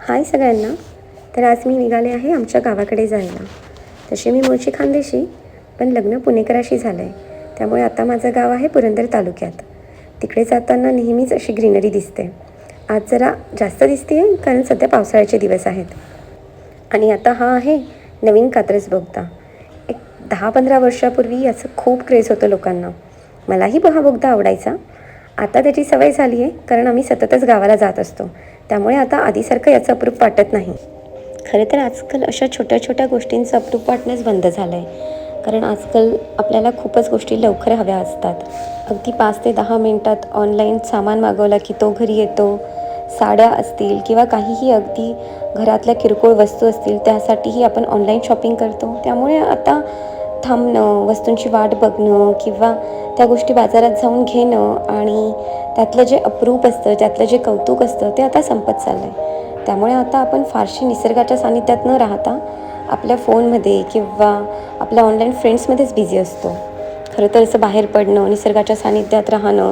हाय सगळ्यांना. तर आज मी निघाले आहे आमच्या गावाकडे जायला. तशी मी मूळची खानदेशी, पण लग्न पुणेकराशी झालं आहे. त्यामुळे आता माझं गाव आहे पुरंदर तालुक्यात. तिकडे जाताना नेहमीच अशी ग्रीनरी दिसते. आज जरा जास्त दिसते आहे कारण सध्या पावसाळ्याचे दिवस आहेत. आणि आता हा आहे नवीन कात्रज बोगदा. एक 10-15 वर्षापूर्वी याचं खूप क्रेज होतं लोकांना. मलाही हा बोगदा आवडायचा. आता त्याची सवय झाली आहे कारण आम्ही सततच गावाला जात असतो. त्यामुळे आता आधीसारखं याचं अप्रूप वाटत नाही. खरं तर आजकाल अशा छोट्या छोट्या गोष्टींचं अप्रूप वाटणंच बंद झालं आहे. कारण आजकाल आपल्याला खूपच गोष्टी लवकर हव्या असतात. अगदी 5 ते 10 मिनटात ऑनलाईन सामान मागवला की तो घरी येतो. साड्या असतील किंवा काहीही अगदी घरातल्या किरकोळ वस्तू असतील त्यासाठीही आपण ऑनलाईन शॉपिंग करतो. त्यामुळे आता थांबणं, वस्तूंची वाट बघणं किंवा त्या गोष्टी बाजारात जाऊन घेणं आणि त्यातलं जे अप्रूप असतं, त्यातलं जे कौतुक असतं ते आता संपत चाललं आहे. त्यामुळे आता आपण फारशी निसर्गाच्या सानिध्यात न राहता आपल्या फोनमध्ये किंवा आपल्या ऑनलाईन फ्रेंड्समध्येच बिझी असतो. खरं तर असं बाहेर पडणं, निसर्गाच्या सानिध्यात राहणं,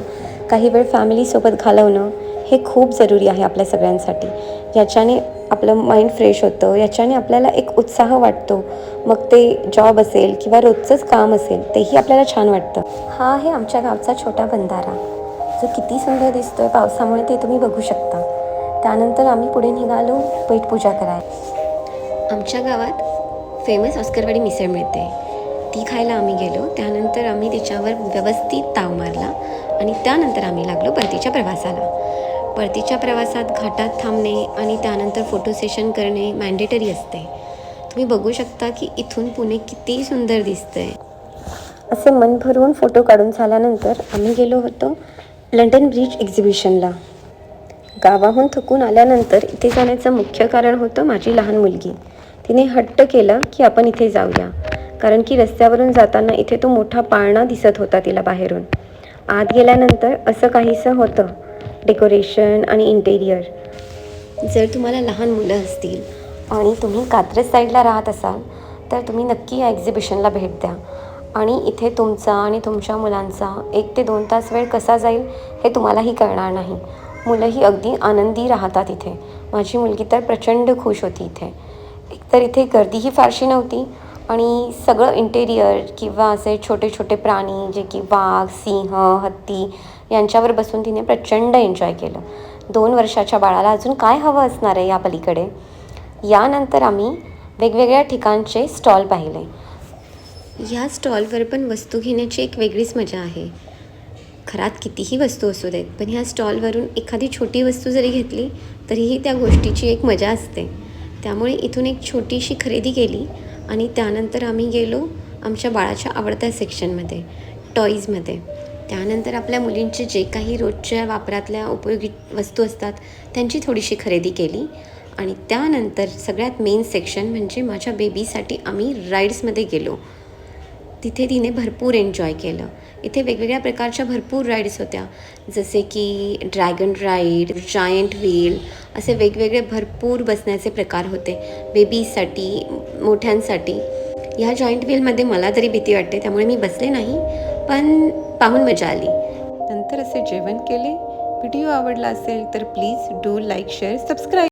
काही वेळ फॅमिलीसोबत घालवणं हे खूप जरुरी आहे आपल्या सगळ्यांसाठी. याच्याने आपलं माइंड फ्रेश होतं, याच्याने आपल्याला एक उत्साह वाटतो. मग ते जॉब असेल किंवा रोजचंच काम असेल तेही आपल्याला छान वाटतं. हा आहे आमच्या गावचा छोटा बंधारा, जो किती सुंदर दिसतोय पावसामुळे ते तुम्ही बघू शकता. त्यानंतर आम्ही पुढे निघालो पेटपूजा करायला. आमच्या गावात फेमस ऑस्करवाडी मिसळ मिळते, ती खायला आम्ही गेलो. त्यानंतर आम्ही तिच्यावर व्यवस्थित ताव मारला आणि त्यानंतर आम्ही लागलो परतीच्या प्रवासाला. परतीच्या प्रवासात घाटात थांबणे आणि त्यानंतर फोटो सेशन करणे मॅन्डेटरी असते. तुम्ही बघू शकता की इथून पुणे किती सुंदर दिसतंय. असे मन भरून फोटो काढून झाल्यानंतर आम्ही गेलो होतो लंडन ब्रिज एक्झिबिशनला. गावाहून थकून आल्यानंतर इथे जाण्याचं मुख्य कारण होतं माझी लहान मुलगी. तिने हट्ट केला की आपण इथे जाऊया, कारण की रस्त्यावरून जाताना इथे तो मोठा पाळणा दिसत होता तिला बाहेरून. आत गेल्यानंतर असं काहीसं होतं डेकोरेशन आणि इंटेरियर. जर तुम्हाला लहान मुलं असतील आणि तुम्ही कात्रज साईडला राहत असाल तर तुम्ही नक्की या एक्झिबिशनला भेट द्या. आणि इथे तुमचा आणि तुमच्या मुलांचा 1 ते 2 तास वेळ कसा जाईल हे तुम्हालाही कळणार नाही. मुलंही अगदी आनंदी राहतात इथे. माझी मुलगी तर प्रचंड खुश होती इथे. एकतर इथे गर्दीही फारशी नव्हती आणि सगळं इंटेरियर किंवा असे छोटे छोटे प्राणी जे की वाघ, सिंह, हत्ती यांच्यावर बसून तिने प्रचंड एन्जॉय केलं. 2 वर्षाच्या बाळाला अजून काय हवं असणार आहे या पलीकडे. यानंतर आम्ही वेगवेगळ्या ठिकाणचे स्टॉल पाहिले. या स्टॉलवर पण वस्तू घेण्याची एक वेगळीच मजा आहे. घरात कितीही वस्तू असू देत, पण ह्या स्टॉलवरून एखादी छोटी वस्तू जरी घेतली तरीही त्या गोष्टीची एक मजा असते. त्यामुळे इथून एक छोटीशी खरेदी केली आणि त्यानंतर आम्ही गेलो आमच्या बाळाच्या आवडत्या सेक्शनमध्ये, टॉईजमध्ये. त्यानंतर आपल्या मुलींचे जे काही रोजच्या वापरातल्या उपयोगी वस्तू असतात त्यांची थोडीशी खरेदी केली. आणि त्यानंतर सगळ्यात मेन सेक्शन म्हणजे माझ्या बेबीसाठी आम्ही राईड्समध्ये गेलो. तिथे तिने भरपूर एन्जॉय केलं. इथे वेगवेगळ्या प्रकारच्या भरपूर राईड्स होत्या, जसे की ड्रॅगन राईड, जायंट व्हील, असे वेगवेगळे भरपूर बसण्याचे प्रकार होते बेबीजसाठी, मोठ्यांसाठी. ह्या जॉईंट व्हीलमध्ये मला तरी भीती वाटते त्यामुळे मी बसले नाही, पण पाहून मजा आली. नंतर असे जेवण केले. व्हिडिओ आवडला असेल तर please do like, share, subscribe.